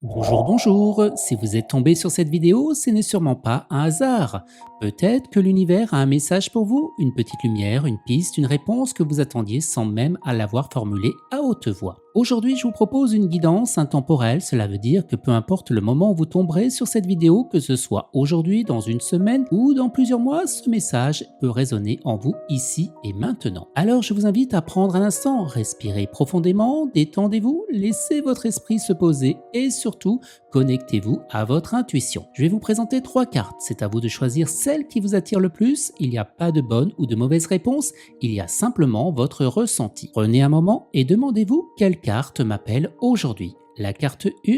Bonjour, bonjour. Si vous êtes tombé sur cette vidéo, ce n'est sûrement pas un hasard. Peut-être que l'univers a un message pour vous, une petite lumière, une piste, une réponse que vous attendiez sans même à l'avoir formulée à haute voix. Aujourd'hui, je vous propose une guidance intemporelle. Cela veut dire que peu importe le moment où vous tomberez sur cette vidéo, que ce soit aujourd'hui, dans une semaine ou dans plusieurs mois, ce message peut résonner en vous ici et maintenant. Alors, je vous invite à prendre un instant, respirez profondément, détendez-vous, laissez votre esprit se poser et surtout, connectez-vous à votre intuition. Je vais vous présenter 3 cartes. C'est à vous de choisir celle qui vous attire le plus. Il n'y a pas de bonne ou de mauvaise réponse. Il y a simplement votre ressenti. Prenez un moment et demandez-vous quelle carte m'appelle aujourd'hui. La carte 1,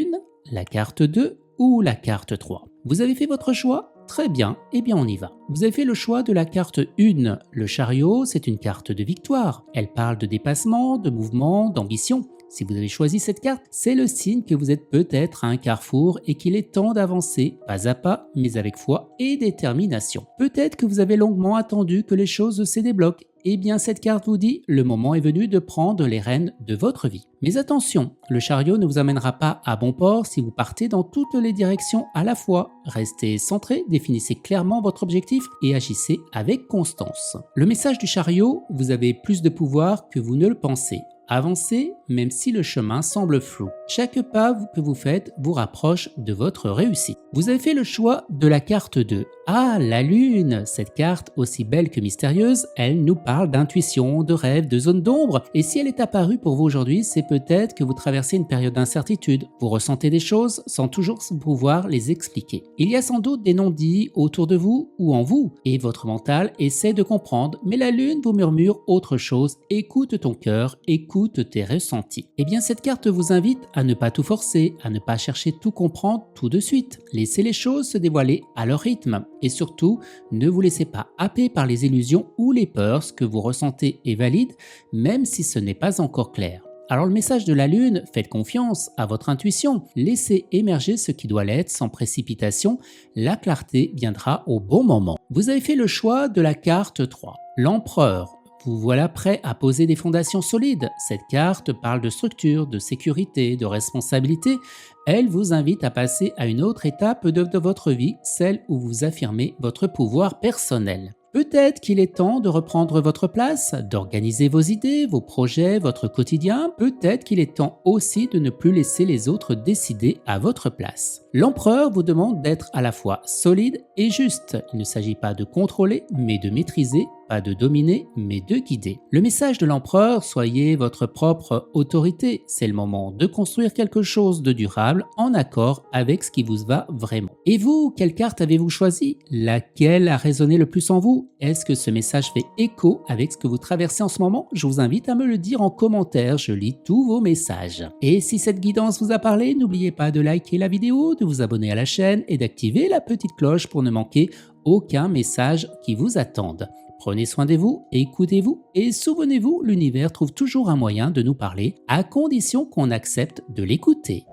la carte 2 ou la carte 3. Vous avez fait votre choix ? Très bien, eh bien on y va. Vous avez fait le choix de la carte 1. Le chariot, c'est une carte de victoire. Elle parle de dépassement, de mouvement, d'ambition. Si vous avez choisi cette carte, c'est le signe que vous êtes peut-être à un carrefour et qu'il est temps d'avancer, pas à pas, mais avec foi et détermination. Peut-être que vous avez longuement attendu que les choses se débloquent. Eh bien cette carte vous dit, le moment est venu de prendre les rênes de votre vie. Mais attention, le chariot ne vous amènera pas à bon port si vous partez dans toutes les directions à la fois. Restez centré, définissez clairement votre objectif et agissez avec constance. Le message du chariot, vous avez plus de pouvoir que vous ne le pensez. Avancez même si le chemin semble flou. Chaque pas que vous faites vous rapproche de votre réussite. Vous avez fait le choix de la carte 2. Ah, la lune! Cette carte, aussi belle que mystérieuse, elle nous parle d'intuition, de rêve, de zone d'ombre. Et si elle est apparue pour vous aujourd'hui, c'est peut-être que vous traversez une période d'incertitude. Vous ressentez des choses sans toujours pouvoir les expliquer. Il y a sans doute des non-dits autour de vous ou en vous. Et votre mental essaie de comprendre, mais la lune vous murmure autre chose. Écoute ton cœur, écoute tes ressentis. Eh bien, cette carte vous invite à ne pas tout forcer, à ne pas chercher tout comprendre tout de suite. Laissez les choses se dévoiler à leur rythme. Et surtout, ne vous laissez pas happer par les illusions ou les peurs. Ce que vous ressentez est valide, même si ce n'est pas encore clair. Alors le message de la lune, faites confiance à votre intuition, laissez émerger ce qui doit l'être sans précipitation, la clarté viendra au bon moment. Vous avez fait le choix de la carte 3, l'empereur. Vous voilà prêt à poser des fondations solides. Cette carte parle de structure, de sécurité, de responsabilité. Elle vous invite à passer à une autre étape de votre vie, celle où vous affirmez votre pouvoir personnel. Peut-être qu'il est temps de reprendre votre place, d'organiser vos idées, vos projets, votre quotidien. Peut-être qu'il est temps aussi de ne plus laisser les autres décider à votre place. L'empereur vous demande d'être à la fois solide et juste. Il ne s'agit pas de contrôler, mais de maîtriser, pas de dominer, mais de guider. Le message de l'empereur, soyez votre propre autorité. C'est le moment de construire quelque chose de durable en accord avec ce qui vous va vraiment. Et vous, quelle carte avez-vous choisi? Laquelle a résonné le plus en vous? Est-ce que ce message fait écho avec ce que vous traversez en ce moment? Je vous invite à me le dire en commentaire, je lis tous vos messages. Et si cette guidance vous a parlé, n'oubliez pas de liker la vidéo, de vous abonner à la chaîne et d'activer la petite cloche pour ne manquer aucun message qui vous attende. Prenez soin de vous, écoutez-vous et souvenez-vous, l'univers trouve toujours un moyen de nous parler à condition qu'on accepte de l'écouter.